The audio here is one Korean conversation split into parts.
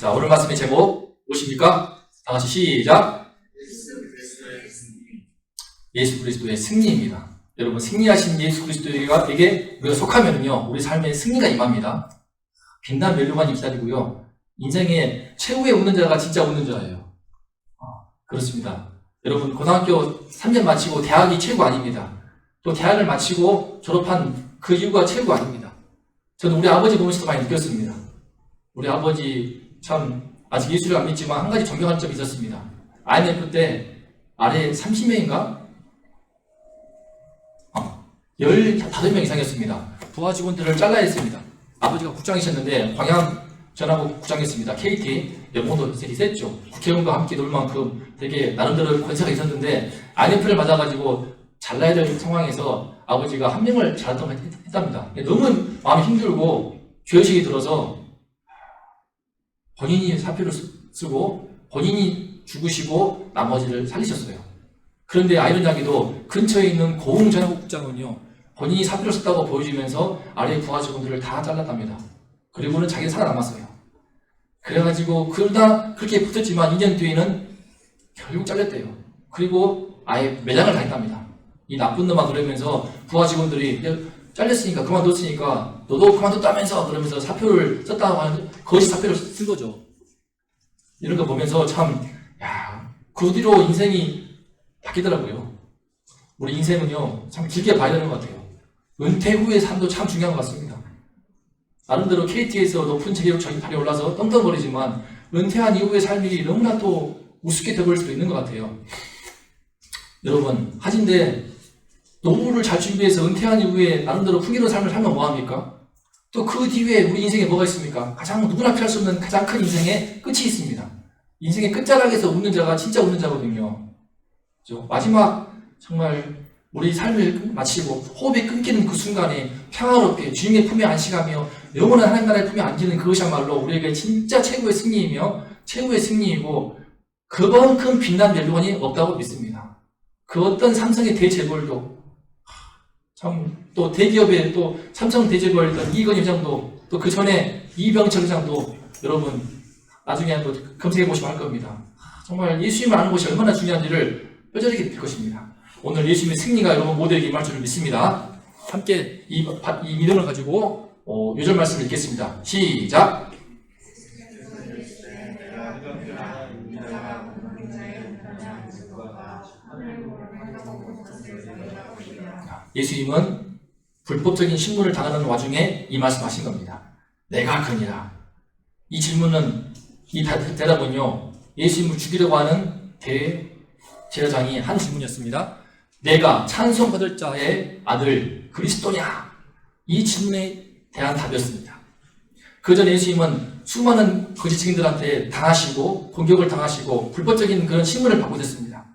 자, 오늘 말씀의 제목 무엇입니까? 다 같이 시작. 예수 그리스도의 승리입니다. 여러분, 승리하신 예수 그리스도에게 우리가 속하면요, 우리 삶에 승리가 임합니다. 빛난 멸류관이 기다리고요, 인생의 최후의 웃는 자가 진짜 웃는 자예요. 그렇습니다. 여러분, 고등학교 3년 마치고 대학이 최고 아닙니다. 또 대학을 마치고 졸업한 그 이유가 최고 아닙니다. 저는 우리 아버지 보면서도 많이 느꼈습니다. 우리 아버지 참 아직 예수를 안 믿지만 한 가지 존경할 점이 있었습니다. IMF 때 아래 30명인가? 15명 이상이었습니다. 부하 직원들을 잘라야 했습니다. 아버지가 국장이셨는데 광양 전화국 국장이었습니다. KT 연봉도 되게 셌죠. 국회의원과 함께 놀 만큼 되게 나름대로 권세가 있었는데 IMF를 맞아가지고 잘라야 될 상황에서 아버지가 한 명을 잘랐다고 했답니다. 너무 마음이 힘들고 죄의식이 들어서 본인이 사표를 쓰고 본인이 죽으시고 나머지를 살리셨어요. 그런데 아이러니하게도 근처에 있는 고흥 전화국 국장은요, 본인이 사표를 썼다고 보여주면서 아래 부하 직원들을 다 잘랐답니다. 그리고는 자기가 살아남았어요. 그래가지고 그러다 그렇게 붙었지만 2년 뒤에는 결국 잘렸대요. 그리고 아예 매장을 다녔답니다. 이 나쁜 놈아 그러면서 부하 직원들이 잘렸으니까 그만뒀으니까 너도 그만뒀다면서 그러면서 사표를 썼다고 하는 거짓 사표를 쓴 거죠. 이런 거 보면서 참, 그 뒤로 인생이 바뀌더라고요. 우리 인생은요, 참 길게 봐야 되는 것 같아요. 은퇴 후의 삶도 참 중요한 것 같습니다. 나름대로 KT에서 높은 체계력 발이 올라서 떵떵거리지만 은퇴한 이후의 삶이 너무나 또 우습게 되어버릴 수도 있는 것 같아요. 여러분, 하진데 노후를 잘 준비해서 은퇴한 이후에 나름대로 풍요로운 삶을 살면 뭐합니까? 또 그 뒤에 우리 인생에 뭐가 있습니까? 가장 누구나 피할 수 없는 가장 큰 인생의 끝이 있습니다. 인생의 끝자락에서 웃는 자가 진짜 웃는 자거든요. 그렇죠? 마지막 정말 우리 삶을 마치고 호흡이 끊기는 그 순간에 평화롭게 주님의 품에 안식하며 영원한 하나님 나라의 품에 안기는 그것이야말로 우리에게 진짜 최고의 승리이며 최고의 승리이고 그만큼 빛난 멸류관이 없다고 믿습니다. 그 어떤 삼성의 대재벌도 참 또 대기업의 또 삼성 대재벌이던 이건희 회장도 또 그 전에 이병철 회장도 여러분 나중에 한번 검색해 보시면 할 겁니다. 정말 예수님을 아는 것이 얼마나 중요한지를 뼈저리게 느낄 것입니다. 오늘 예수님의 승리가 여러분 모두에게 임할 줄 믿습니다. 함께 이 믿음을 가지고 요절 말씀을 읽겠습니다. 시작! 예수님은 불법적인 신문을 당하는 와중에 이 말씀하신 겁니다. 내가 그니라. 이 질문은, 이 대답은요, 예수님을 죽이려고 하는 대제사장이 한 질문이었습니다. 내가 찬송받을 자의 아들 그리스도냐? 이 질문에 대한 답이었습니다. 그 전 예수님은 수많은 거짓 증인들한테 당하시고 공격을 당하시고 불법적인 그런 신문을 받고 됐습니다.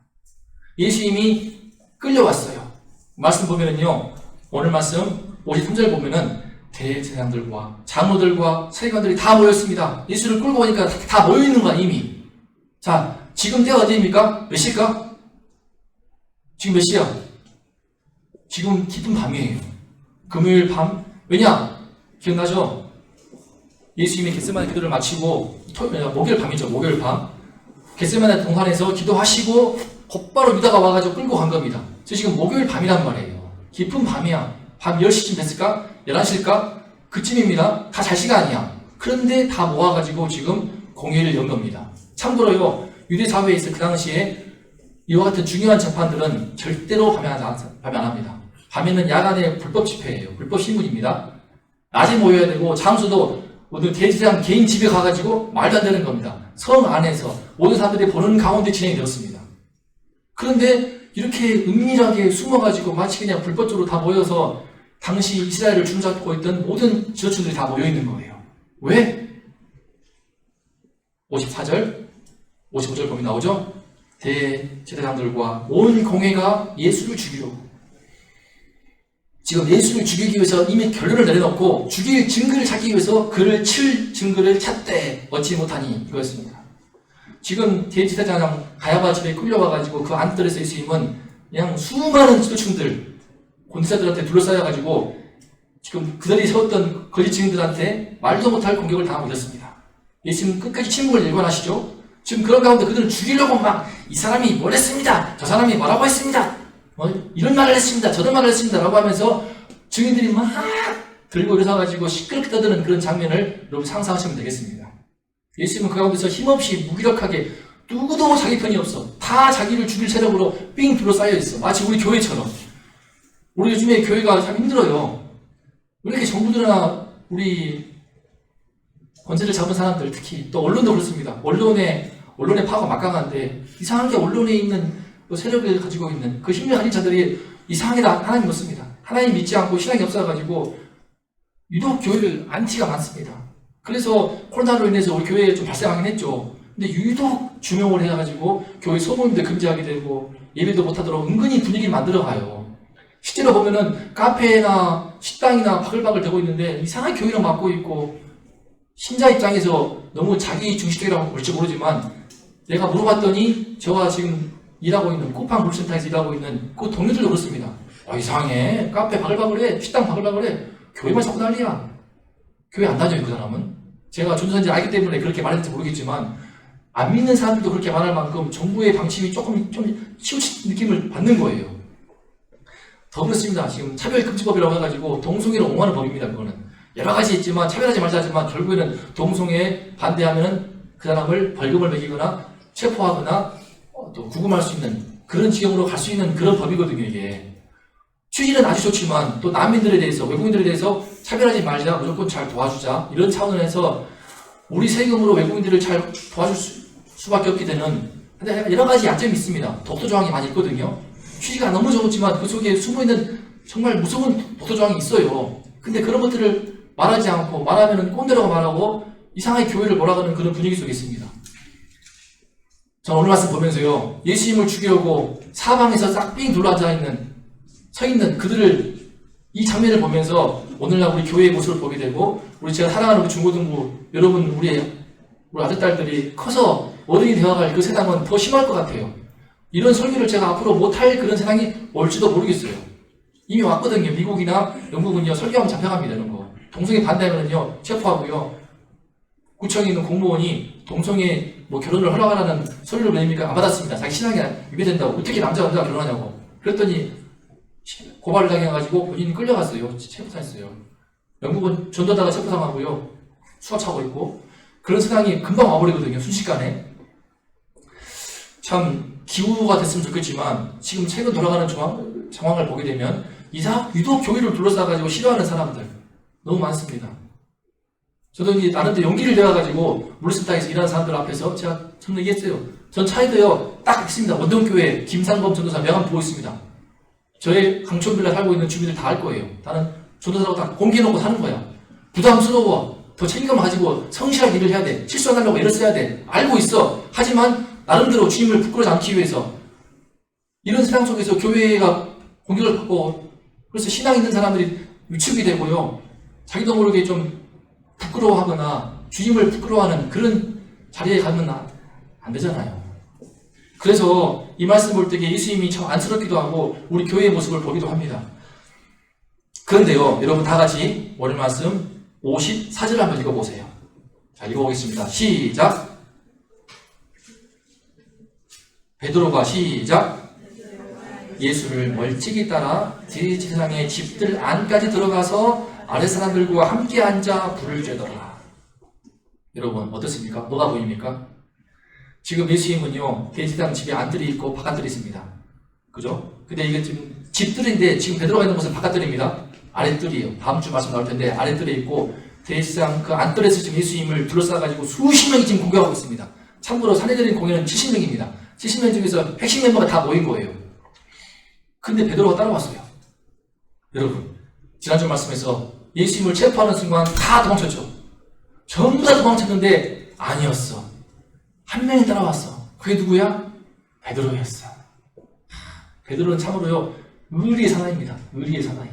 예수님이 끌려왔어요. 말씀 보면은요, 오늘 말씀 53절 보면은 대제사장들과 장로들과 서기관들이 다 모였습니다. 예수를 끌고 오니까 다 모여있는 거야, 이미. 자, 지금 때가 어디입니까? 몇 시일까? 지금 몇 시야? 지금 깊은 밤이에요. 금요일 밤. 왜냐? 기억나죠? 예수님이 겟세마네 기도를 마치고 목요일 밤이죠. 목요일 밤. 겟세마네 동산에서 기도하시고 곧바로 유다가 와가지고 끌고 간 겁니다. 저 지금 목요일 밤이란 말이에요. 깊은 밤이야. 밤 10시쯤 됐을까? 11시일까? 그쯤입니다. 다 잘 시간이야. 그런데 다 모아가지고 지금 공회를 연 겁니다. 참고로요, 유대 사회에서 그 당시에 이와 같은 중요한 재판들은 절대로 밤에 안 합니다. 밤에는 야간에 불법 집회예요. 불법 신문입니다. 낮에 모여야 되고 장소도 모두 대제사장 개인 집에 가가지고 말도 안 되는 겁니다. 성 안에서 모든 사람들이 보는 가운데 진행되었습니다. 그런데 이렇게 은밀하게 숨어가지고 마치 그냥 불법적으로 다 모여서 당시 이스라엘을 주잡고 있던 모든 지도층들이 다 모여있는 거예요. 왜? 54절, 55절 보면 나오죠? 대제사장들과 온 공회가 예수를 죽이려고. 지금 예수를 죽이기 위해서 이미 결론을 내려놓고 죽일 증거를 찾기 위해서 그를 칠 증거를 찾되 얻지 못하니 이거였습니다. 지금 대제사장 가야바 집에 끌려와가지고 그 안뜰에서 예수님은 그냥 수많은 지도층들, 권세자들한테 둘러싸여가지고 지금 그들이 세웠던 거짓 증인들한테 말도 못할 공격을 당하고 있었습니다. 예수님 끝까지 침묵을 일관하시죠. 지금 그런 가운데 그들은 죽이려고 막 이 사람이 뭘 했습니다. 저 사람이 뭐라고 했습니다. 이런 말을 했습니다. 저런 말을 했습니다. 라고 하면서 증인들이 막 들고 일어서가지고 시끄럽게 떠드는 그런 장면을 여러분 상상하시면 되겠습니다. 예수님은 그 가운데서 힘없이 무기력하게 누구도 자기 편이 없어. 다 자기를 죽일 세력으로 삥 둘러싸여 있어. 마치 우리 교회처럼. 우리 요즘에 교회가 참 힘들어요. 왜 이렇게 정부들이나 우리 권세를 잡은 사람들, 특히 또 언론도 그렇습니다. 언론의 파가 막강한데 이상하게 언론에 있는 또 세력을 가지고 있는 그 힘을 가진 자들이 이상하게 다 하나님 믿습니다. 하나님 믿지 않고 신앙이 없어가지고 유독 교회를 안티가 많습니다. 그래서 코로나로 인해서 우리 교회에 좀 발생하긴 했죠. 근데 유독 중용을 해가지고 교회 소모임도 금지하게 되고 예배도 못하도록 은근히 분위기를 만들어가요. 실제로 보면은 카페나 식당이나 바글바글 되고 있는데 이상하게 교회를 맡고 있고 신자 입장에서 너무 자기 중심적이라고 볼지 모르지만 내가 물어봤더니 저와 지금 일하고 있는 쿠팡 물센터에서 일하고 있는 그 동료들도 그렇습니다. 이상해. 카페 바글바글해. 식당 바글바글해. 교회만 자꾸 난리야. 교회 안 다녀요, 그 사람은. 제가 전도사인지 알기 때문에 그렇게 말했는지 모르겠지만 안 믿는 사람들도 그렇게 말할 만큼 정부의 방침이 조금 좀 치우친 느낌을 받는 거예요. 더 그렇습니다. 지금 차별금지법이라고 해가지고 동성애를 옹호하는 법입니다. 그거는 여러 가지 있지만 차별하지 말자 하지만 결국에는 동성애에 반대하면은 그 사람을 벌금을 매기거나 체포하거나 또 구금할 수 있는 그런 지경으로 갈 수 있는 그런 법이거든요. 이게 취지는 아주 좋지만 또 난민들에 대해서 외국인들에 대해서 차별하지 말자, 무조건 잘 도와주자 이런 차원에서 우리 세금으로 외국인들을 잘 도와줄 수밖에 없게 되는 여러 가지 약점이 있습니다. 독도 조항이 많이 있거든요. 취지가 너무 좋지만 그 속에 숨어있는 정말 무서운 독도 조항이 있어요. 근데 그런 것들을 말하지 않고 말하면 꼰대라고 말하고 이상하게 교회를 몰아가는 그런 분위기 속에 있습니다. 저는 오늘 말씀 보면서요, 예수님을 죽이려고 사방에서 싹빙 둘러앉아 서 있는 그들을 이 장면을 보면서 오늘날 우리 교회의 모습을 보게 되고 우리 제가 사랑하는 우리 중고등부 여러분 우리 아들 딸들이 커서 어른이 되어갈 그 세상은 더 심할 것 같아요. 이런 설교를 제가 앞으로 못할 그런 세상이 올지도 모르겠어요. 이미 왔거든요. 미국이나 영국은요 설교하면 잡혀갑니다. 이런 거. 동성애 반대하면요 체포하고요. 구청에 있는 공무원이 동성애 결혼을 허락하라는 서류를 내니까 안 받았습니다. 자기 신앙이 위배된다고. 어떻게 남자가 결혼하냐고. 그랬더니 고발을 당해가지고 본인이 끌려갔어요. 체포당했어요. 영국은 전도다가 체포당하고요. 수갑 차고 있고 그런 세상이 금방 와버리거든요. 순식간에. 참 기후가 됐으면 좋겠지만 지금 최근 돌아가는 상황을 보게 되면 유독 교회를 둘러싸가지고 싫어하는 사람들 너무 많습니다. 저도 이제 나름대로 용기를 내어가지고 물센터에서 일하는 사람들 앞에서 제가 처음 얘기했어요. 전 차에도요 딱 있습니다. 원동교회 김상범 전도사 명함 보고 있습니다. 저의 강촌빌라 살고 있는 주민들 다 알 거예요. 나는 전도사라고 다 공개해놓고 사는 거야. 부담스러워. 더 책임감 가지고 성실하게 일을 해야 돼. 실수 안 하려고 애를 써야 돼. 알고 있어. 하지만 나름대로 주님을 부끄러워하지 않기 위해서 이런 세상 속에서 교회가 공격을 받고 그래서 신앙 있는 사람들이 위축이 되고요. 자기도 모르게 좀 부끄러워하거나 주님을 부끄러워하는 그런 자리에 가면 안 되잖아요. 그래서 이 말씀 볼 때 예수님이 참 안쓰럽기도 하고 우리 교회의 모습을 보기도 합니다. 그런데요, 여러분 다 같이 오늘 말씀 54절 한번 읽어보세요. 자, 읽어보겠습니다. 시작. 베드로가 시작. 예수를 멀찍이 따라 제사장의 집들 안까지 들어가서 아랫사람들과 함께 앉아 불을 쬐더라. 여러분 어떻습니까? 뭐가 보입니까? 지금 예수님은요 대제사장 집에 안뜰이 있고 바깥뜰이 있습니다. 그죠? 근데 이게 지금 집들인데 지금 베드로가 있는 곳은 바깥뜰입니다. 아랫뜰이에요. 다음 주 말씀 나올 텐데 아랫뜰에 있고 대제사장 그 안뜰에서 지금 예수님을 둘러싸가지고 수십 명이 지금 공격하고 있습니다. 참고로 사내들인 공연은 70명입니다. 70명 중에서 핵심 멤버가 다 모인 거예요. 근데 베드로가 따라왔어요. 여러분 지난주 말씀에서 예수님을 체포하는 순간 다 도망쳤죠. 전부 다 도망쳤는데 아니었어. 한 명이 따라왔어. 그게 누구야? 베드로였어. 베드로는 참으로요 의리의 사나이입니다. 의리의 사나이.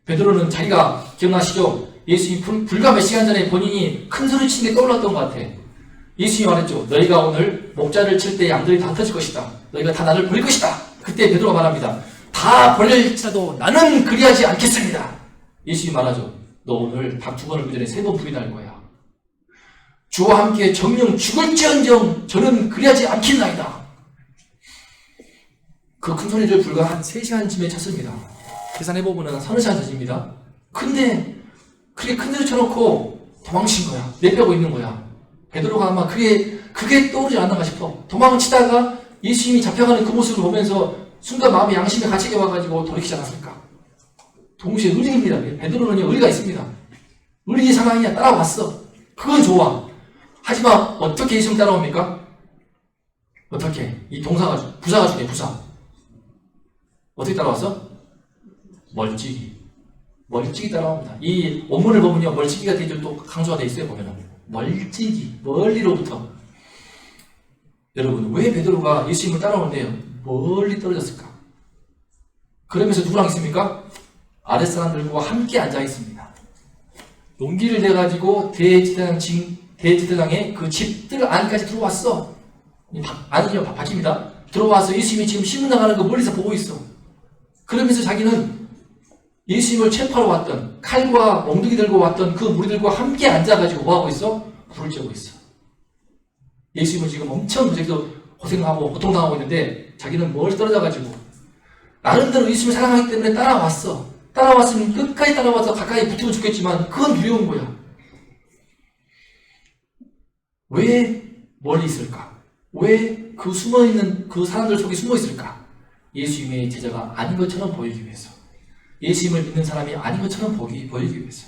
베드로는 자기가 기억나시죠? 예수님 불과 몇 시간 전에 본인이 큰 소리 치는 게 떠올랐던 것 같아. 예수님이 말했죠. 너희가 오늘 목자를 칠 때 양들이 다 흩어질 것이다. 너희가 다 나를 버릴 것이다. 그때 베드로가 말합니다. 다 버릴지라도 나는 그리하지 않겠습니다. 예수님이 말하죠. 너 오늘 밥 2번을 그 전에 3번 부인할 거야. 주와 함께 정령 죽을지언정 저는 그리하지 않겠나이다. 그 큰 소리를 불과 한 3시간쯤에 쳤습니다. 계산해보면 서너 시간 전입니다. 근데 그렇게 큰 소리 쳐놓고 도망친 거야. 내빼고 있는 거야. 베드로가 아마 그게 떠오르지 않는가 싶어. 도망을 치다가 예수님이 잡혀가는 그 모습을 보면서 순간 마음의 양심이 갇히게 와가지고 돌이키지 않았을까. 동시에 의리입니다. 베드로는요, 의리가 있습니다. 의리 상황이야. 따라왔어. 그건 좋아. 하지만 어떻게 예수님 따라옵니까? 어떻게? 이 동사가, 부사가 중에 부사. 어떻게 따라왔어? 멀찍이 따라옵니다. 이 원문을 보면요, 멀찍이가 되게 또 강조가 되어 있어요, 보면은. 멀찍이, 멀리로부터. 여러분, 왜 베드로가 예수님을 따라오는데요? 멀리 떨어졌을까? 그러면서 누구랑 있습니까? 아랫사람들과 함께 앉아 있습니다. 용기를 내가지고 대제사장의 그 집들 안까지 들어왔어. 아니요, 바뀝니다. 들어와서 예수님이 지금 신문 나가는 거 멀리서 보고 있어. 그러면서 자기는 예수님을 체포하러 왔던, 칼과 몽둥이 들고 왔던 그 무리들과 함께 앉아가지고 뭐하고 있어? 불을 쬐고 있어. 예수님은 지금 엄청 저기서 고생하고 고통당하고 있는데 자기는 멀리 떨어져가지고 나름대로 예수님을 사랑하기 때문에 따라왔어. 따라왔으면 끝까지 따라와서 가까이 붙으면 좋겠지만 그건 두려운 거야. 왜 멀리 있을까? 왜 그 숨어있는 그 사람들 속에 숨어있을까? 예수님의 제자가 아닌 것처럼 보이기 위해서. 예수님을 믿는 사람이 아닌 것처럼 보이기 위해서.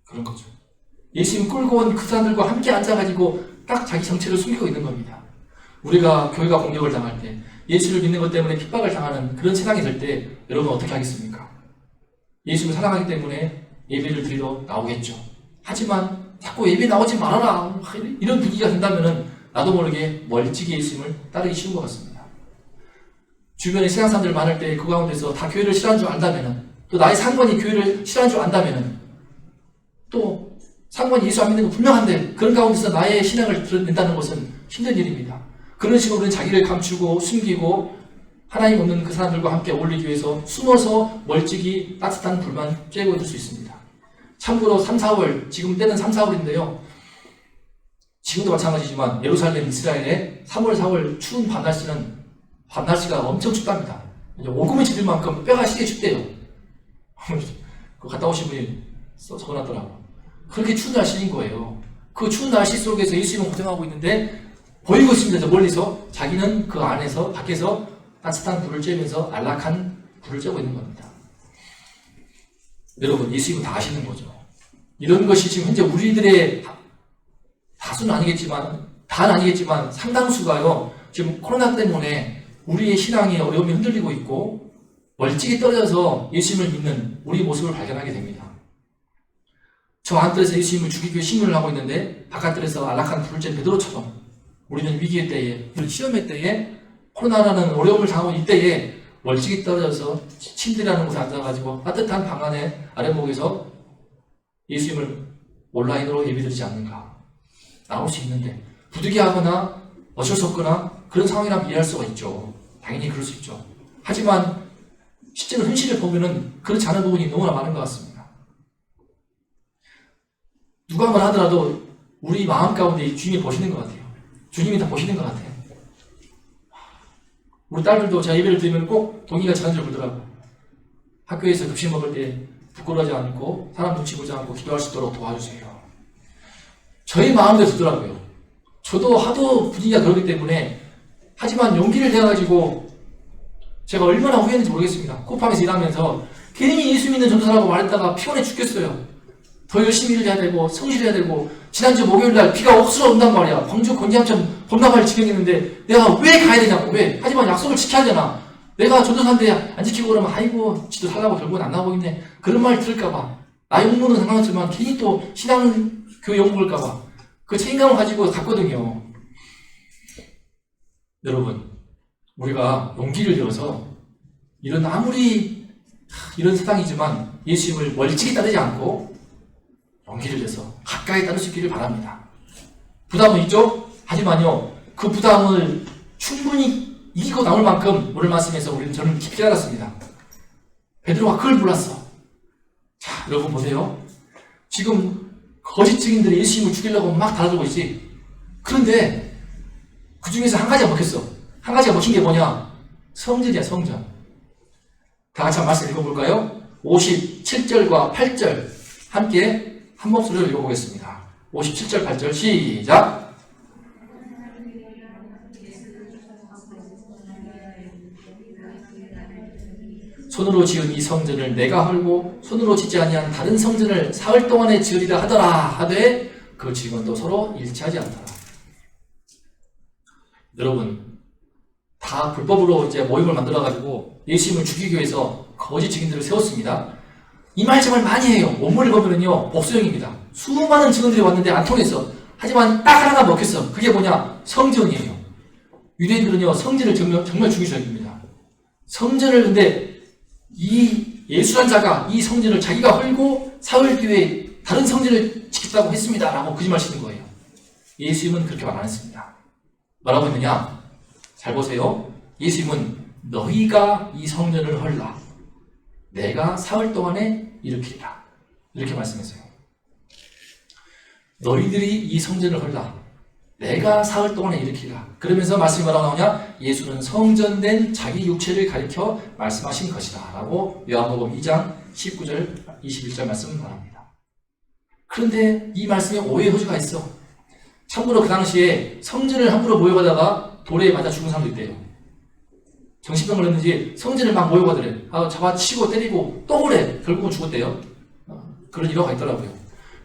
그런 거죠. 예수님 끌고 온 그 사람들과 함께 앉아가지고 딱 자기 정체를 숨기고 있는 겁니다. 우리가 교회가 공격을 당할 때, 예수를 믿는 것 때문에 핍박을 당하는 그런 세상이 될 때 여러분 어떻게 하겠습니까? 예수를 사랑하기 때문에 예배를 드리러 나오겠죠. 하지만 자꾸 예배 나오지 말아라 이런 분위기가 된다면 나도 모르게 멀찍이 예수님을 따르기 쉬운 것 같습니다. 주변에 세상 사람들 많을 때 그 가운데서 다 교회를 싫어하는 줄 안다면, 또 나의 상관이 교회를 싫어하는 줄 안다면, 또 상관이 예수 안 믿는 거 분명한데 그런 가운데서 나의 신앙을 드러낸다는 것은 힘든 일입니다. 그런 식으로 우리는 자기를 감추고 숨기고 하나님 없는 그 사람들과 함께 어울리기 위해서 숨어서 멀찍이 따뜻한 불만 쬐고 있을 수 있습니다. 참고로 3, 4월, 지금 때는 3, 4월인데요. 지금도 마찬가지지만 예루살렘, 이스라엘의 3월, 4월 추운 밤날씨가 엄청 춥답니다. 오금이 지릴 만큼 뼈가 시게 춥대요. 그거 갔다 오신 분이 적어놨더라고요. 그렇게 추운 날씨인 거예요. 그 추운 날씨 속에서 예수님은 고생하고 있는데 보이고 있습니다. 멀리서. 자기는 그 안에서, 밖에서 따뜻한 불을 쬐면서 안락한 불을 쬐고 있는 겁니다. 여러분, 예수님은 다 아시는 거죠. 이런 것이 지금 현재 우리들의 다수는 아니겠지만, 다는 아니겠지만 상당수가요, 지금 코로나 때문에 우리의 신앙의 어려움이 흔들리고 있고 멀찍이 떨어져서 예수님을 믿는 우리 모습을 발견하게 됩니다. 저 안뜰에서 예수님을 죽이기 위해 신문을 하고 있는데 바깥뜰에서 안락한 불을 쬐는 베드로처럼 우리는 위기의 때에, 시험의 때에, 코로나라는 어려움을 당하고 있는 때에 멀찍이 떨어져서 침대라는 곳에 앉아가지고 따뜻한 방 안에 아랫목에서 예수님을 온라인으로 예배드리지 않는가. 나올 수 있는데 부득이하거나 어쩔 수 없거나 그런 상황이라면 이해할 수가 있죠. 당연히 그럴 수 있죠. 하지만 실제로 현실을 보면은 그렇지 않은 부분이 너무나 많은 것 같습니다. 누가 말 하더라도 우리 마음 가운데 주님이 보시는 것 같아요. 주님이 다 보시는 것 같아요. 우리 딸들도 제가 예배를 드리면 꼭 동의가 자연스레 불더라고요. 학교에서 급식 먹을 때 부끄러워하지 않고 사람 눈치 보지 않고 기도할 수 있도록 도와주세요. 저희 마음도 들더라고요. 저도 하도 분위기가 그러기 때문에, 하지만 용기를 내가지고 제가 얼마나 후회했는지 모르겠습니다. 코팜에서 일하면서 괜히 예수 믿는 전도사라고 말했다가 피곤해 죽겠어요. 더 열심히 일해야 되고 성실해야 되고, 지난주 목요일날 비가 억수로 온단 말이야. 광주 건지암천 범람할 지경이었는데 내가 왜 가야 되냐고. 왜? 하지만 약속을 지켜야 되나. 내가 전도사인데 안 지키고 그러면 아이고 지도 살라고 결국은 안 나오고 있네, 그런 말 들을까봐, 나의 용무는 상관없지만 괜히 또 신앙교회 욕먹을까봐 그 책임감을 가지고 갔거든요. 여러분, 우리가 용기를 내어서 이런 아무리 이런 세상이지만 예수님을 멀찍이 따르지 않고 용기를 내서 가까이 따를 수 있기를 바랍니다. 부담은 있죠? 하지만요, 그 부담을 충분히 이기고 나올 만큼 오늘 말씀에서 저는 깊이 알았습니다. 베드로가 그걸 몰랐어. 자, 여러분 보세요. 지금 거짓 증인들이 예수님을 죽이려고 막 달아들고 있지. 그런데 그 중에서 한 가지가 먹혔어. 한 가지가 먹힌 게 뭐냐? 성전이야, 성전. 다 같이 한 말씀 읽어볼까요? 57절과 8절 함께 한 목소리로 읽어보겠습니다. 57절, 8절 시작! 손으로 지은 이 성전을 내가 헐고 손으로 짓지 아니한 다른 성전을 사흘 동안에 지으리라 하더라 하되 그 직원도 서로 일치하지 않더라. 여러분, 다 불법으로 이제 모임을 만들어가지고 예수님을 죽이기 위해서 거짓 증인들을 세웠습니다. 이 말씀을 많이 해요. 원문을 보면요, 복수형입니다. 수많은 증언들이 왔는데 안 통했어. 하지만 딱 하나가 먹혔어. 그게 뭐냐? 성전이에요. 유대인들은요, 성전을 정말 죽이셔야 됩니다. 성전을 근데 이 예수란 자가 이 성전을 자기가 헐고 사흘 뒤에 다른 성전을 짓겠다고 했습니다. 라고 거짓말 치는 거예요. 예수님은 그렇게 말 안 했습니다. 뭐라고 했느냐? 잘 보세요. 예수님은 너희가 이 성전을 헐라. 내가 사흘 동안에 일으키리라. 이렇게 말씀했어요. 너희들이 이 성전을 헐라. 내가 사흘 동안에 일으키리라. 그러면서 말씀이 뭐라고 나오냐? 예수는 성전된 자기 육체를 가리켜 말씀하신 것이다. 라고 요한복음 2장 19절, 21절 말씀을 말합니다. 그런데 이 말씀에 오해의 허주가 있어. 참고로 그 당시에 성전을 함부로 모여가다가 돌에 맞아 죽은 사람도 있대요. 정신병 걸렸는지 성전을 막 모여가더래. 잡아치고 때리고 또 그래. 결국은 죽었대요. 그런 일화가 있더라고요.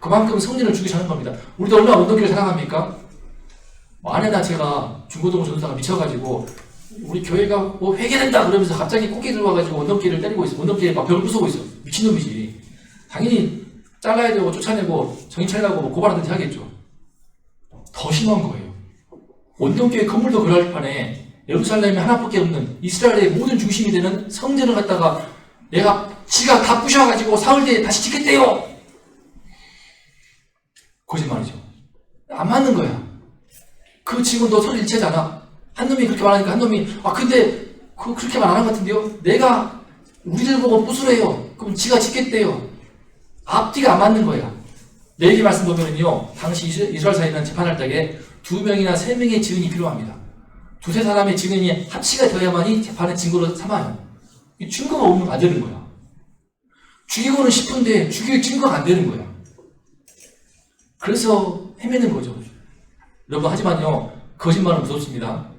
그만큼 성전을 죽이자는 겁니다. 우리도 얼마나 원동기를 사랑합니까? 아내나 제가 중고등 전도사가 미쳐가지고 우리 교회가 뭐 회개된다 그러면서 갑자기 꽃게 들어와가지고 원동기를 때리고 있어. 원동기에 막 벽을 부수고 있어. 미친놈이지. 당연히 잘라야 되고 쫓아내고 정신 차리라고 뭐 고발하든지 하겠죠. 더 심한 거예요. 원동교회 건물도 그럴 판에 예루살렘에 하나밖에 없는 이스라엘의 모든 중심이 되는 성전을 갖다가 지가 다 부셔가지고 사흘 뒤에 다시 짓겠대요. 거짓말이죠. 안 맞는 거야. 그 직원도 서로 일치하지 않아. 한 놈이 그렇게 말하니까 한 놈이 근데 그렇게 말 안 한 것 같은데요. 내가 우리를 보고 부수래요. 그럼 지가 짓겠대요. 앞뒤가 안 맞는 거야. 레위기 말씀 보면은요, 당시 이스라엘 사회는 재판할 때에 2명이나 3명의 증인이 필요합니다. 두세 사람의 증인이 합치가 되어야만이 재판의 증거로 삼아요. 이 증거가 없으면 안 되는 거야. 죽이고는 싶은데 죽일 증거가 안 되는 거야. 그래서 헤매는 거죠. 여러분, 하지만요, 거짓말은 무섭습니다.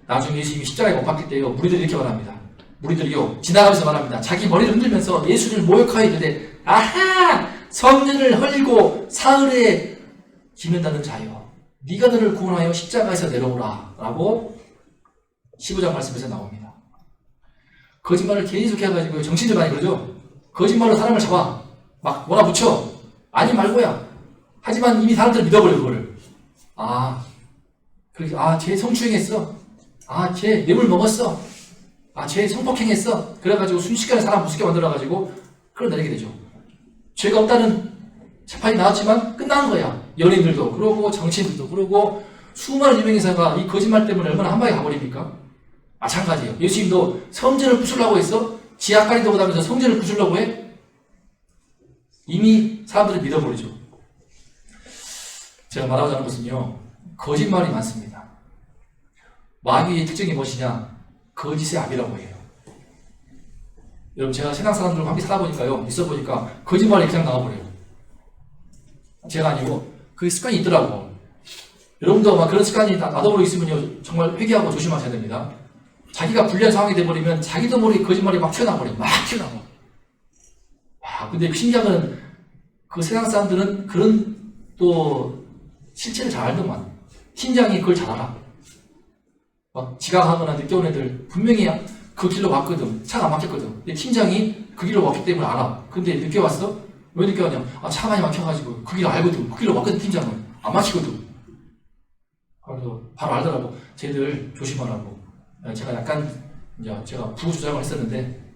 나중에 예수님이 십자가에 못 박힐 때요, 무리들이 이렇게 말합니다. 무리들이요, 지나가면서 말합니다. 자기 머리를 흔들면서 예수를 모욕하여 이르되, 아하! 성전을 헐고 사흘에 짓는다는 자여, 네가 너를 구원하여 십자가에서 내려오라. 라고 15장 말씀에서 나옵니다. 거짓말을 계속 해가지고 정신들 많이 그러죠? 거짓말로 사람을 잡아. 막 몰아붙여. 아니 말고야. 하지만 이미 사람들은 믿어버려, 그거를. 쟤 성추행했어. 쟤 뇌물 먹었어. 쟤 성폭행했어. 그래가지고 순식간에 사람 무섭게 만들어가지고 끌어내리게 되죠. 죄가 없다는 재판이 나왔지만 끝나는 거야. 연예인들도 그러고 정치인들도 그러고 수많은 유명인사가 이 거짓말 때문에 얼마나 한 방에 가버립니까? 마찬가지예요. 예수님도 성전을 부수려고 했어? 지 앞가림도 못하면서 성전을 부수려고 해? 이미 사람들은 믿어버리죠. 제가 말하자는 것은요, 거짓말이 많습니다. 마귀의 특징이 무엇이냐? 거짓의 압이라고 해요. 여러분, 제가 세상 사람들과 함께 살아보니까요, 있어보니까 거짓말이 그냥 나와버려요. 제가 아니고 그 습관이 있더라고. 여러분도 막 그런 습관이 나도 있으면요, 정말 회개하고 조심하셔야 됩니다. 자기가 불리한 상황이 돼버리면 자기도 모르게 거짓말이 막 튀어나와버려요. 막 튀어나와. 근데 신기한 건 그 세상 사람들은 그런 또 실체를 잘 알더만. 팀장이 그걸 잘 알아. 막 지각하거나 늦게 온 애들 분명히 그 길로 왔거든. 차가 안 막혔거든. 근데 팀장이 그 길로 왔기 때문에 알아. 근데 늦게 왔어? 왜 늦게 왔냐? 차가 많이 막혀가지고 그 길을 알거든. 그 길로 왔거든, 팀장은. 안 막히거든. 그래서 바로 알더라고. 쟤들 조심하라고. 제가 약간 제가 부조장을 했었는데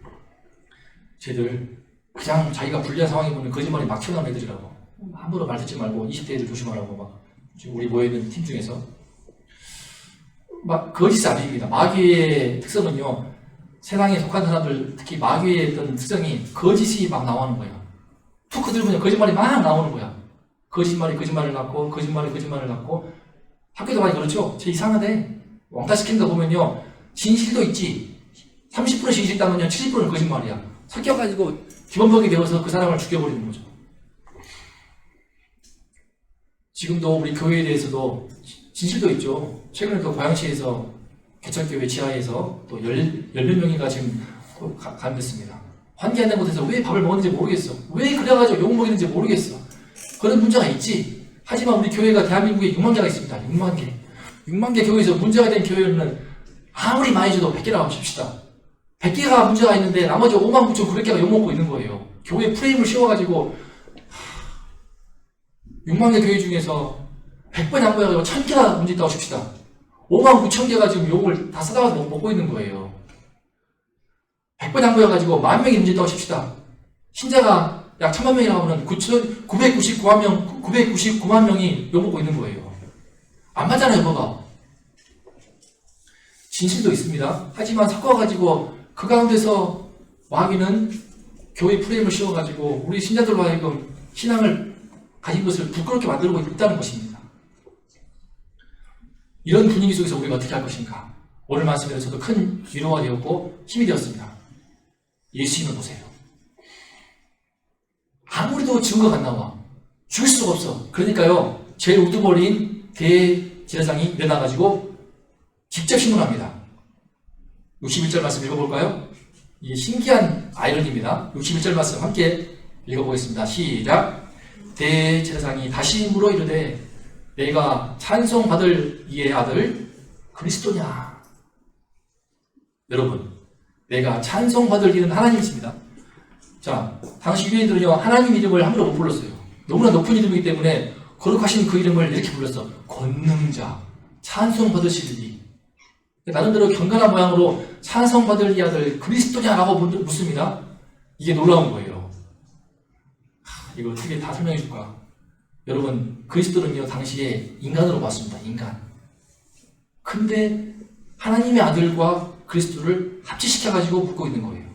쟤들 그냥 자기가 불리한 상황이 보면 거짓말이 막 튀어나오는 애들이라고. 함부로 말 듣지 말고 20대 애들 조심하라고 막 지금 우리 모여있는 팀 중에서 막 거짓이 아닙니다. 마귀의 특성은요, 세상에 속한 사람들, 특히 마귀의 어떤 특성이 거짓이 막 나오는 거예요. 토크 들으면 거짓말이 막 나오는 거야. 거짓말이 거짓말을 낳고 거짓말이 거짓말을 낳고 학교도 많이 그렇죠. 저 이상하대. 왕따 시키는 거 보면요. 진실도 있지. 30% 진실 있다면요. 70%는 거짓말이야. 섞여가지고 기본법이 배워서 그 사람을 죽여버리는 거죠. 지금도 우리 교회에 대해서도 진실도 있죠. 최근에 또 고양시에서 개척교회 지하에서 또 10몇 명이가 지금 감됐습니다. 환기하는 곳에서 왜 밥을 먹었는지 모르겠어. 왜 그래가지고 욕 먹이는지 모르겠어. 그런 문제가 있지. 하지만 우리 교회가 대한민국에 6만 개가 있습니다. 6만 개. 6만 개 교회에서 문제가 된 교회는 아무리 많이 줘도 100개라고 칩시다. 100개가 문제가 있는데 나머지 5만 9,900개가 욕먹고 있는 거예요. 교회 프레임을 씌워가지고 6만 개 교회 중에서 100번 양보해가지고 1000개가 문제 있다고 칩시다. 5만 9천 개가 지금 욕을 다 써다가 먹고 있는 거예요. 100번 양보해가지고 10,000명이 문제 있다고 칩시다. 신자가 약 1000만 명이라고 하면 999만 명이 욕먹고 있는 거예요. 안 맞잖아요, 뭐가. 진실도 있습니다. 하지만 섞어가지고 그 가운데서 마귀는 교회 프레임을 씌워가지고 우리 신자들로 하여금 신앙을 가진 것을 부끄럽게 만들고 있다는 것입니다. 이런 분위기 속에서 우리가 어떻게 할 것인가? 오늘 말씀에서 저도 큰 위로가 되었고 힘이 되었습니다. 예수님을 보세요. 아무리도 증거가 안 나와. 죽일 수가 없어. 그러니까요, 제일 우두머리인 대제사장이 일어나가지고 직접 신문합니다. 61절 말씀 읽어볼까요? 이게 신기한 아이러니입니다. 61절 말씀 함께 읽어보겠습니다. 시작. 대제사장이 다시 물어 이르되 내가 찬송받을 이의 아들 그리스도냐? 여러분, 내가 찬송받을 이는 하나님이십니다. 자, 당시 유대인들은요, 하나님 이름을 함부로 못 불렀어요. 너무나 높은 이름이기 때문에 거룩하신 그 이름을 이렇게 불렀어. 권능자, 찬송받으시리니. 나름대로 경건한 모양으로 찬송받을 이 아들 그리스도냐라고 묻습니다. 이게 놀라운 거예요. 이거 어떻게 다 설명해 줄까? 여러분, 그리스도는요, 당시에 인간으로 봤습니다. 인간. 근데 하나님의 아들과 그리스도를 합치시켜가지고 묻고 있는 거예요.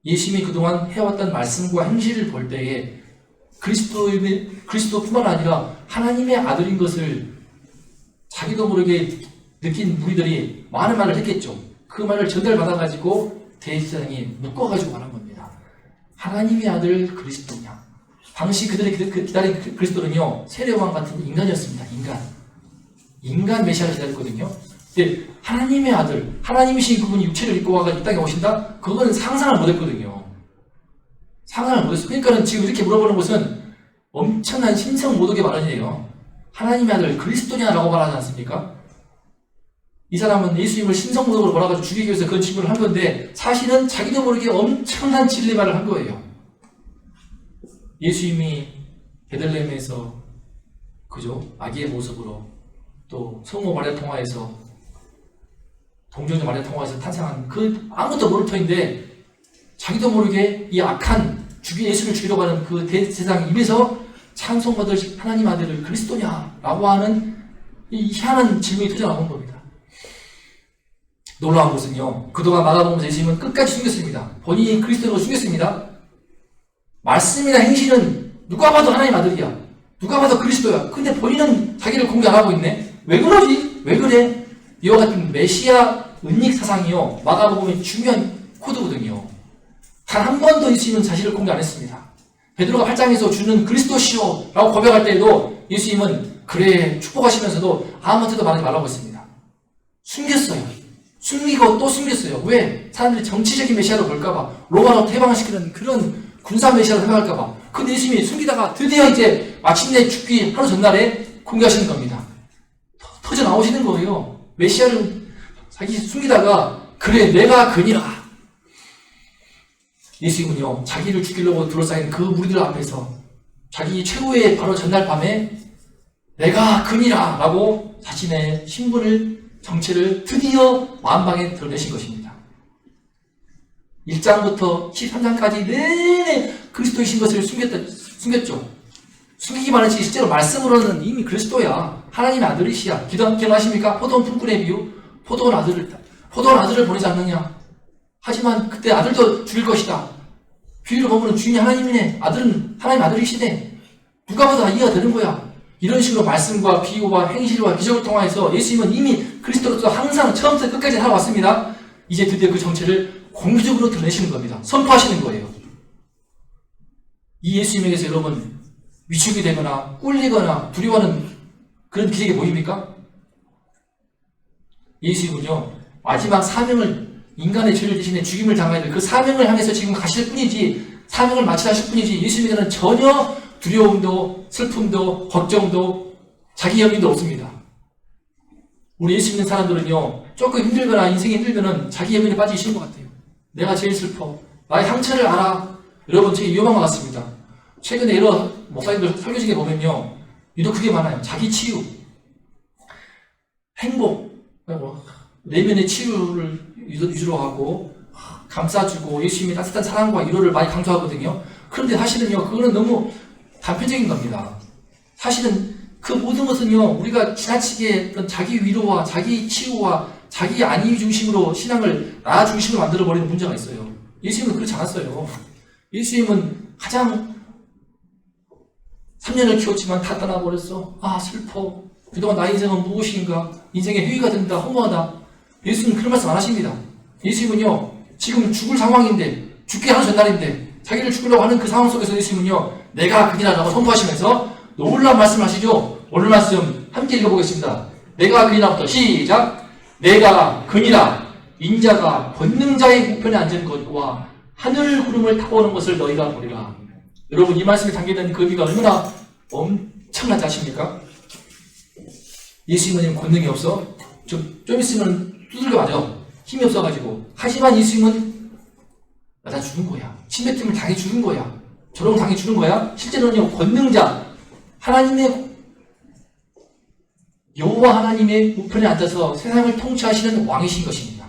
예수님이 그동안 해왔던 말씀과 행실을 볼 때에 그리스도뿐만 아니라 하나님의 아들인 것을 자기도 모르게 느낀 무리들이 많은 말을 했겠죠. 그 말을 전달받아가지고 대제사장이 묶어가지고 말한 겁니다. 하나님의 아들 그리스도냐? 당시 그들이 기다린 그리스도는요, 세례요한 같은 인간이었습니다. 인간 메시아를 기다렸거든요. 근데 하나님의 아들, 하나님이신 그분이 육체를 입고 와서 이 땅에 오신다? 그거는 상상을 못했거든요. 상상을 못했어요. 그러니까는 지금 이렇게 물어보는 것은 엄청난 신성 모독의 발언이에요. 하나님의 아들 그리스도냐라고 말하지 않습니까? 이 사람은 예수님을 신성 모독으로 몰아가지고 죽이기 위해서 그런 질문을 한 건데 사실은 자기도 모르게 엄청난 진리말을 한 거예요. 예수님이 베들레헴에서 그죠? 아기의 모습으로 또 성모 마리아 통화에서 동정녀 마리아 통화에서 탄생한 그 아무것도 모를 터인데 자기도 모르게 이 악한 예수를 죽이려고 하는 그 대제사장 입에서 찬송받을 하나님 아들을 그리스도냐라고 하는 이 희한한 질문이 터져나온 겁니다. 놀라운 것은요, 그동안 마가복음에서 예수님은 끝까지 숨겼습니다. 본인이 그리스도로 숨겼습니다. 말씀이나 행실은 누가 봐도 하나님 아들이야. 누가 봐도 그리스도야. 근데 본인은 자기를 공개 안 하고 있네. 왜 그러지? 왜 그래? 이와 같은 메시아 은닉 사상이요, 마가복음의 중요한 코드거든요. 단 한 번도 예수님은 자신을 공개 안 했습니다. 베드로가 8장에서 주는 그리스도시오 라고 고백할 때에도 예수님은 그래 축복하시면서도 아무한테도 말하지 말라고 했습니다. 숨겼어요. 숨기고 또 숨겼어요. 왜? 사람들이 정치적인 메시아로 볼까봐, 로마로 퇴방시키는 그런 군사 메시아로 생각할까봐. 근데 예수님이 숨기다가 드디어 이제 마침내 죽기 하루 전날에 공개하시는 겁니다. 터져 나오시는 거예요. 메시아를 자기 숨기다가 그래 내가 그니라. 예수님은요, 자기를 죽이려고 둘러싸인 그 무리들 앞에서 자기 최후의 바로 전날 밤에 내가 그니라 라고 자신의 신분을, 정체를 드디어 만방에 드러내신 것입니다. 1장부터 13장까지 내내 그리스도이신 것을 숨겼죠. 숨기기만 했지 실제로 말씀으로는 이미 그리스도야. 하나님의 아들이시야. 기억나십니까? 포도원 품꾼의 비유. 포도원 아들을 보내지 않느냐. 하지만 그때 아들도 죽일 것이다. 13장까지 내내 그리스도이신 것을 숨겼습니다. 14장부터 15장까지 내내 그리스도이신 것을 숨겼죠. 숨기기만 했지 실제로 말씀으로는 이미 그리스도야. 하나님의 아들이시야. 기억나십니까? 포도원 품꾼의 비유. 포도원 아들을 비유를 보면 주인이 하나님이네, 아들은 하나님 아들이시네, 누가 봐도 다 이해가 되는 거야. 이런 식으로 말씀과 비유와 행실과 기적을 통해서 예수님은 이미 그리스도로서 항상 처음부터 끝까지 살아왔습니다. 이제 드디어 그 정체를 공개적으로 드러내시는 겁니다. 선포하시는 거예요. 이 예수님에게서 여러분 위축이 되거나 꿀리거나 두려워하는 그런 기적이 보입니까? 예수님은요, 마지막 사명을, 인간의 죄를 대신해 죽임을 당해야 될 그 사명을 향해서 지금 가실 뿐이지, 사명을 마치다 하실 뿐이지, 예수님에게는 전혀 두려움도 슬픔도 걱정도 자기 연민도 없습니다. 우리 예수 믿는 사람들은요, 조금 힘들거나 인생이 힘들면은 자기 연민에 빠지기 쉬운 것 같아요. 내가 제일 슬퍼, 나의 상처를 알아. 여러분, 되게 위험한 것 같습니다. 최근에 여러 목사님들 설교 중에 보면요, 유독 그게 많아요. 자기 치유, 행복, 내면의 치유를 위주로 하고 감싸주고 예수님의 따뜻한 사랑과 위로를 많이 강조하거든요. 그런데 사실은요, 그거는 너무 단편적인 겁니다. 사실은 그 모든 것은요, 우리가 지나치게 어떤 자기 위로와 자기 치유와 자기 안위 중심으로 신앙을 나 중심으로 만들어버리는 문제가 있어요. 예수님은 그렇지 않았어요. 예수님은 가장 3년을 키웠지만 다 떠나버렸어. 아, 슬퍼. 그동안 나의 인생은 무엇인가? 인생의 회의가 된다. 허무하다. 예수님은 그런 말씀 안 하십니다. 예수님은요, 지금 죽을 상황인데, 죽기 하루 전날인데, 자기를 죽으려고 하는 그 상황 속에서 예수님은요, 내가 그니라라고 선포하시면서 놀라운 말씀을 하시죠. 오늘 말씀 함께 읽어보겠습니다. 내가 그니라부터 시작. 내가 그니라, 인자가 권능자의 우편에 앉은 것과 하늘 구름을 타고 오는 것을 너희가 보리라. 여러분, 이 말씀에 담겨있는 그 의미가 얼마나 엄청나지 아십니까? 예수님은 권능이 없어. 좀 있으면 두들겨 맞아. 힘이 없어가지고. 하지만 예수님은 나 죽은 거야. 침뱉음을 당해 죽은 거야. 저런 당해 죽은 거야. 실제로는요, 권능자, 하나님의, 여호와 하나님의 우편에 앉아서 세상을 통치하시는 왕이신 것입니다.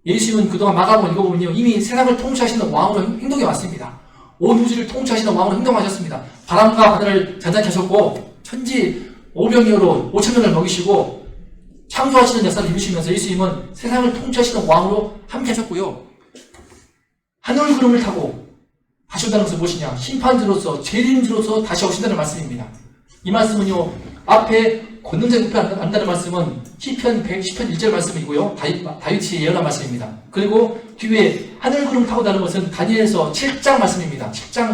예수님은 그동안 마가복음 읽어보면요, 이미 세상을 통치하시는 왕으로 행동해 왔습니다. 온 우주를 통치하시는 왕으로 행동하셨습니다. 바람과 바다를 잔잔케 하셨고, 천지 오병이어로 5,000명을 먹이시고, 창조하시는 역사를 이루시면서 예수님은 세상을 통치하시는 왕으로 함께 하셨고요. 하늘 구름을 타고 다시 온다는 것은 무엇이냐? 심판주로서, 죄인주로서 다시 오신다는 말씀입니다. 이 말씀은요, 앞에 권능자의 우편에 앉는다는 말씀은 시편 110편 1절 말씀이고요. 다윗이 예언한 말씀입니다. 그리고 뒤에 하늘 구름 타고 다는 것은 다니엘서 7장 말씀입니다. 7장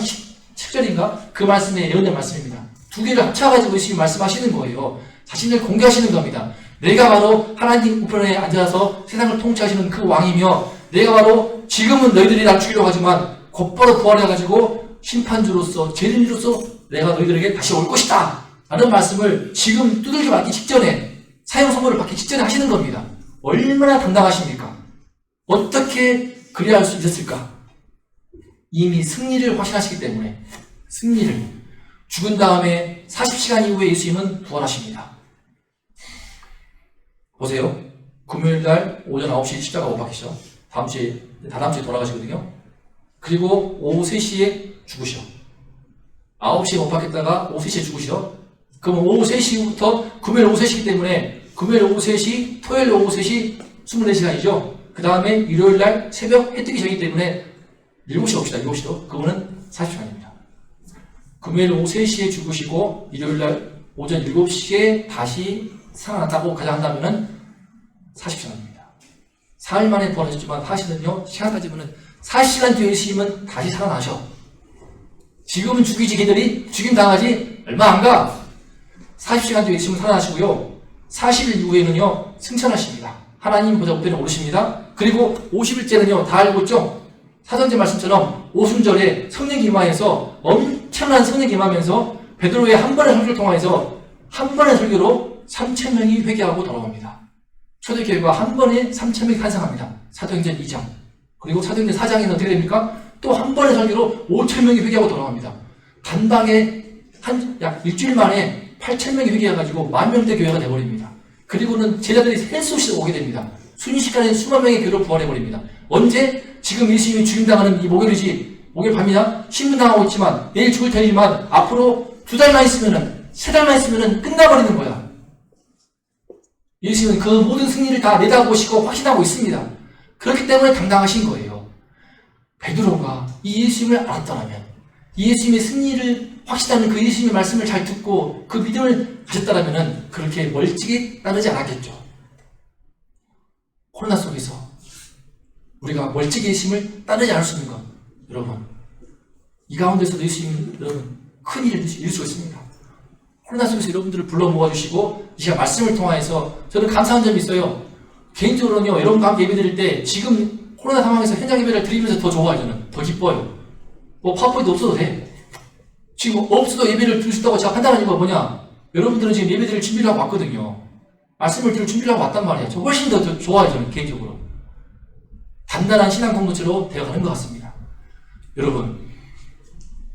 10절인가? 그 말씀에 예언된 말씀입니다. 두 개를 합쳐가지고 예수님이 말씀하시는 거예요. 자신을 공개하시는 겁니다. 내가 바로 하나님 우편에 앉아서 세상을 통치하시는 그 왕이며, 내가 바로 지금은 너희들이 날 죽이려고 하지만 곧바로 부활해가지고 심판주로서, 죄인주로서 내가 너희들에게 다시 올 것이다 라는 말씀을 지금 두들겨 맞기 직전에, 사형 선고를 받기 직전에 하시는 겁니다. 얼마나 당당하십니까? 어떻게 그래야 할 수 있었을까? 이미 승리를 확신하시기 때문에. 승리를. 죽은 다음에 40시간 이후에 예수님은 부활하십니다. 보세요. 금요일날 오전 9시 십자가 못 박히죠. 다음 주에 돌아가시거든요. 그리고 오후 3시에 죽으셔. 9시에 못 박혔다가 오후 3시에 죽으셔. 그럼 오후 3시부터 금요일 오후 3시이기 때문에 금요일 오후 3시, 토요일 오후 3시 24시간이죠. 그 다음에 일요일날 새벽 해 뜨기 전이기 때문에 7시 옵시다. 7시도. 그거는 40시간입니다. 금요일 오후 3시에 죽으시고 일요일날 오전 7시에 다시 살아났다고 가정한다면은 40시간입니다. 사흘 만에 부활하셨지만 사실은요, 시간 따지면은 40시간 뒤에 예수님은 다시 살아나셔. 지금은 죽이지, 걔들이 죽임 당하지 얼마 안 가. 40시간 뒤에 예수님은 살아나시고요. 40일 이후에는요, 승천하십니다. 하나님 보좌 우편에 오르십니다. 그리고 50일째는요, 다 알고 있죠? 사도행전 말씀처럼 오순절에 성령 임하에서 엄청난 성령 임하면서 베드로의 한 번의 설교를 통해서 한 번의 설교로 3,000명이 회개하고 돌아옵니다. 초대교회가 한 번에 3,000명이 탄생합니다. 사도행전 2장. 그리고 사도행전 4장에는 어떻게 됩니까? 또 한 번의 설교로 5,000명이 회개하고 돌아옵니다. 단방에 약 일주일 만에 8,000명이 회개해가지고 10,000명대 교회가 되어버립니다. 그리고는 제자들이 셀수 없이 오게 됩니다. 순식간에 수만 명의 교회로 부활해버립니다. 언제? 지금 예수님이 죽임당하는 이 목요일이지, 목요일 밤이나 신문당하고 있지만 내일 죽을 테니만 앞으로 2달만 있으면은, 3달만 있으면은 끝나버리는 거야. 예수님은 그 모든 승리를 다 내다보시고 확신하고 있습니다. 그렇기 때문에 당당하신 거예요. 베드로가 이 예수님을 알았더라면, 이 예수님의 승리를 확신하는 그 예수님의 말씀을 잘 듣고 그 믿음을 가졌다면 그렇게 멀찍이 따르지 않았겠죠. 코로나 속에서 우리가 멀찍이 예수님을 따르지 않을 수 있는 것, 여러분, 이 가운데서도 예수님, 여러분, 큰 일을 이룰 수가 있습니다. 코로나 속에서 여러분들을 불러 모아주시고 이 시간 말씀을 통하여서 저는 감사한 점이 있어요. 개인적으로는요, 여러분과 함께 예배 드릴 때 지금 코로나 상황에서 현장 예배를 드리면서 더 좋아요. 저는 더 기뻐요. 뭐 파워포인트 없어도 돼. 지금 없어도 예배를 드릴 수 있다고 제가 판단하는 이유가 뭐냐? 여러분들은 지금 예배 드릴 준비를 하고 왔거든요. 말씀을 들을 준비를 하고 왔단 말이에요. 저 훨씬 더 좋아요. 저는 개인적으로 단단한 신앙 공동체로 되어가는 것 같습니다. 여러분,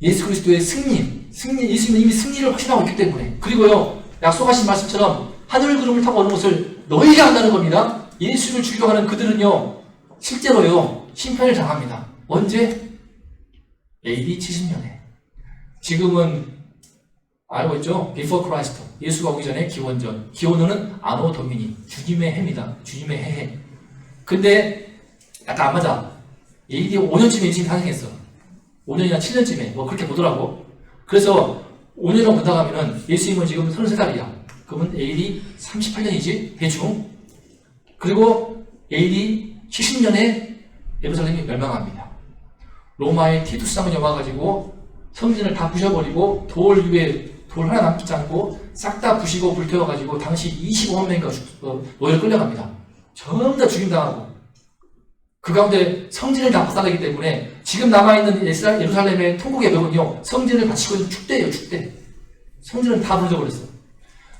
예수 그리스도의 승리, 예수님은 이미 승리를 확신하고 있기 때문에, 그리고요, 약속하신 말씀처럼 하늘 구름을 타고 오는 것을 너희가 한다는 겁니다. 예수를 죽이려고 하는 그들은요, 실제로요, 심판을 당합니다. 언제? AD 70년에. 지금은 알고 있죠? Before Christ. 예수가 오기 전에 기원전. 기원전은 아노 도미니. 주님의 해입니다. 주님의 해. 근데 약간 안 맞아. AD 5년쯤에 예수님이 탄생했어. 5년이나 7년쯤에 뭐 그렇게 보더라고. 그래서 5년을 보다 가면은 예수님은 지금 33살이야. 그러면 AD 38년이지 대충. 그리고 AD 70년에 예루살렘이 멸망합니다. 로마의 티투스 장군이 와가지고 성전을 다 부셔버리고 돌 위에 돌 하나 남지 않고 싹 다 부시고 불태워가지고 당시 25만 명이 노예로 끌려갑니다. 전부 다 죽임당하고 그 가운데 성전을 다 박살내기 때문에 지금 남아있는 예루살렘의 통곡의 벽은요, 성전을 바치고 있는 축대예요. 축대. 성전은 다 무너져버렸어.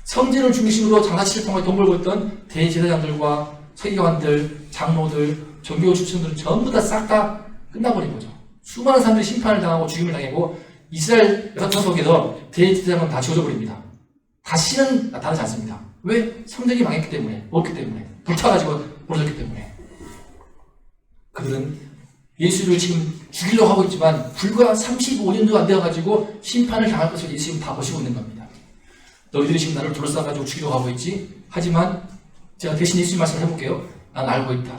성전을 중심으로 장사치를 통해 돈 벌고 있던 대제사장들과 서기관들, 장로들, 종교 주층들은 전부 다 싹 다 끝나버린 거죠. 수많은 사람들이 심판을 당하고 죽임을 당하고 이스라엘 역사 속에서 대제사장은 다 지워져 버립니다. 다시는 나타나지 않습니다. 왜? 성전이 망했기 때문에, 없기 때문에, 불타가지고 무너졌기 때문에. 그들은 예수를 지금 죽이려고 하고 있지만 불과 35년도 안 되어가지고 심판을 당할 것을 예수님은 다 보시고 있는 겁니다. 너희들이 지금 나를 둘러싸가지고 죽이려고 하고 있지? 하지만 제가 대신 예수님 말씀을 해볼게요. 난 알고 있다.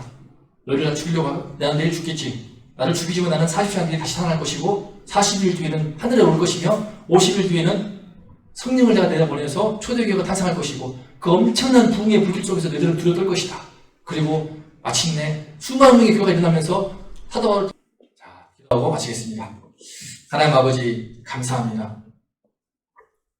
너희를 다 죽이려고 하고 나는 내일 죽겠지. 나를 죽이지만 나는 40시간 뒤에 다시 살아날 것이고 40일 뒤에는 하늘에 올 것이며 50일 뒤에는 성령을 내가 내려보내서 초대교회가 탄생할 것이고 그 엄청난 부흥의 불길 속에서 너희들을 두려떨 것이다. 그리고 마침내 수많은 명의 교회가 일어나면서 사도바울 기도하고 마치겠습니다. 하나님 아버지 감사합니다.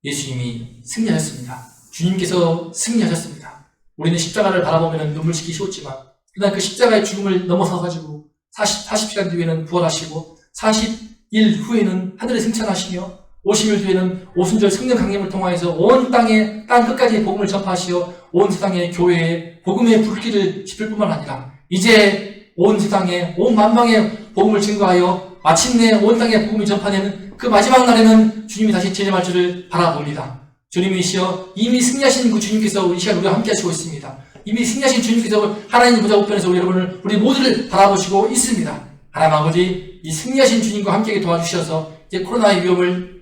예수님이 승리하셨습니다. 주님께서 승리하셨습니다. 우리는 십자가를 바라보면 눈물 씻기 쉬웠지만 그러나 그 십자가의 죽음을 넘어서가지고 40시간 뒤에는 부활하시고 40일 후에는 하늘에 승천하시며 50일 뒤에는 오순절 성령 강림을 통하여서 온 땅에 땅 끝까지 복음을 전파하시어 온 세상에 교회에 복음의 불길을 지필 뿐만 아니라 이제 온 세상에 온 만방에 복음을 증거하여 마침내 온 땅에 복음이 전파되는 그 마지막 날에는 주님이 다시 재림할 줄을 바라봅니다. 주님이시여 이미 승리하신 그 주님께서 이 시간 우리와 함께 하시고 있습니다. 이미 승리하신 주님께서 하나님 보좌 우편에서 우리 모두를 바라보시고 있습니다. 하나님 아버지 이 승리하신 주님과 함께 도와주셔서 이제 코로나의 위험을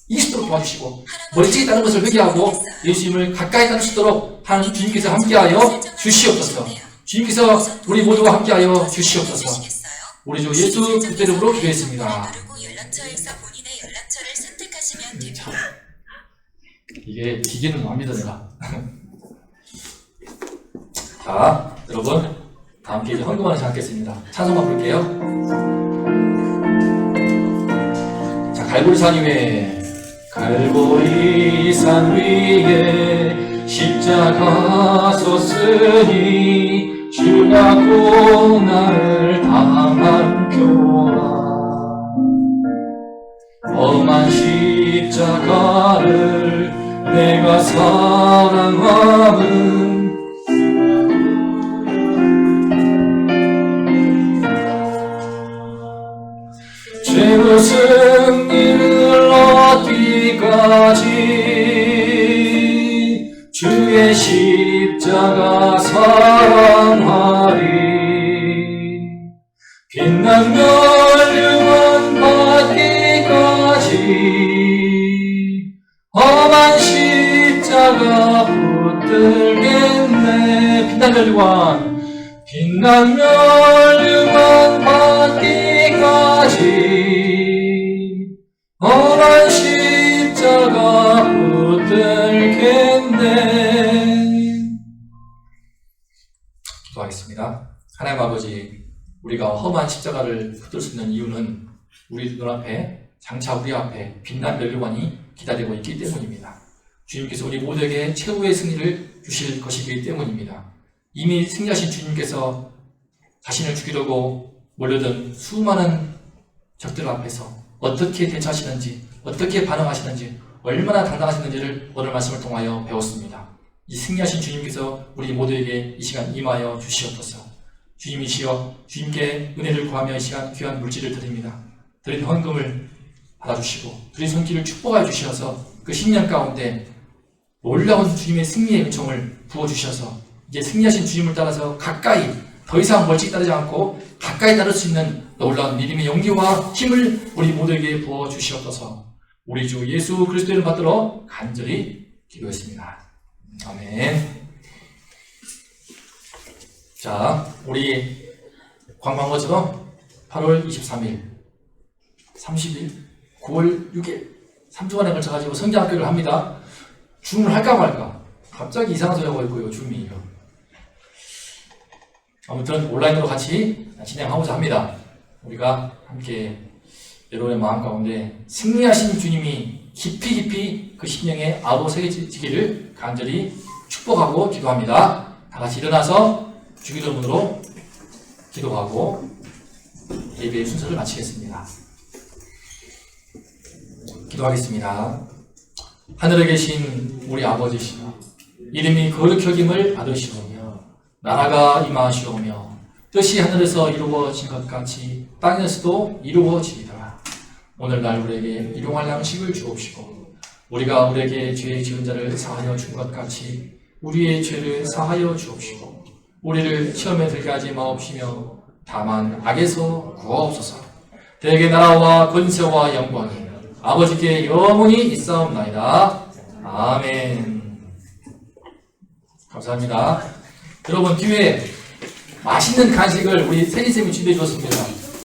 이길 수 있도록 도와주시고 멀찍이 따른 것을 회개하고 예수님을 가까이 따를 수 있도록 하나님 주님께서 함께하여 주시옵소서. 주님께서 우리 모두와 함께하여 주시옵소서. 우리 주 예수 그리스도 이름으로 기도했습니다. 이게 기계는 안 믿어 내가. 자, 여러분 다 함께 이제 헌금하는 시간 갖겠습니다. 찬송만 부를게요. 자, 갈보리산 위에 십자가 섰으니 주가 고난을 당한 교화 험한 십자가를 내가 사랑하는 죄로 승리를 얻기까지 주의 십자가 사랑하리 빛난 멸류관 받기까지 험한 십자가 붙들겠네. 빛난 멸류관 받기까지 험한 십자가 붙들겠네. 기도하겠습니다. 하나님 아버지, 우리가 험한 십자가를 붙들 수 있는 이유는 우리 눈앞에, 장차 우리 앞에 빛난 멸류관이 기다리고 있기 때문입니다. 주님께서 우리 모두에게 최후의 승리를 주실 것이기 때문입니다. 이미 승리하신 주님께서 자신을 죽이려고 몰려든 수많은 적들 앞에서 어떻게 대처하시는지, 어떻게 반응하시는지, 얼마나 당당하시는지를 오늘 말씀을 통하여 배웠습니다. 이 승리하신 주님께서 우리 모두에게 이 시간 임하여 주시옵소서. 주님이시여, 주님께 은혜를 구하며 이 시간 귀한 물질을 드립니다. 드린 헌금을 받아주시고 드린 손길을 축복하여 주셔서 그 10년 가운데 놀라운 주님의 승리의 은총을 부어주셔서 이제 승리하신 주님을 따라서 가까이, 더 이상 멀찍이 따르지 않고 가까이 따를 수 있는 놀라운 믿음의 용기와 힘을 우리 모두에게 부어주시옵소서. 우리 주 예수 그리스도를 받들어 간절히 기도했습니다. 아멘. 자, 우리 광고한 것처럼 8월 23일, 30일, 9월 6일 3주간에 걸쳐가지고 성경학교를 합니다. 줌을 할까 말까. 갑자기 이상한 소리 하고 있고요, 줌이요. 아무튼 온라인으로 같이 진행하고자 합니다. 우리가 함께 여러분의 마음 가운데 승리하신 주님이 깊이 그 심령에 아로 새겨지기를 간절히 축복하고 기도합니다. 다 같이 일어나서 주기도문으로 기도하고 예배의 순서를 마치겠습니다. 기도하겠습니다. 하늘에 계신 우리 아버지시여, 이름이 거룩히 여김을 받으시오며 나라가 임하시오며 뜻이 하늘에서 이루어진 것 같이 땅에서도 이루어지리라. 오늘날 우리에게 일용할 양식을 주옵시고 우리가 우리에게 죄 지은 자를 사하여 준 것 같이 우리의 죄를 사하여 주옵시고 우리를 시험에 들게 하지 마옵시며 다만 악에서 구하옵소서. 대개 나라와 권세와 영광이 아버지께 영원히 있사옵나이다. 아멘. 감사합니다. 여러분, 뒤에 맛있는 간식을 우리 세리쌤이 준비해 주었습니다.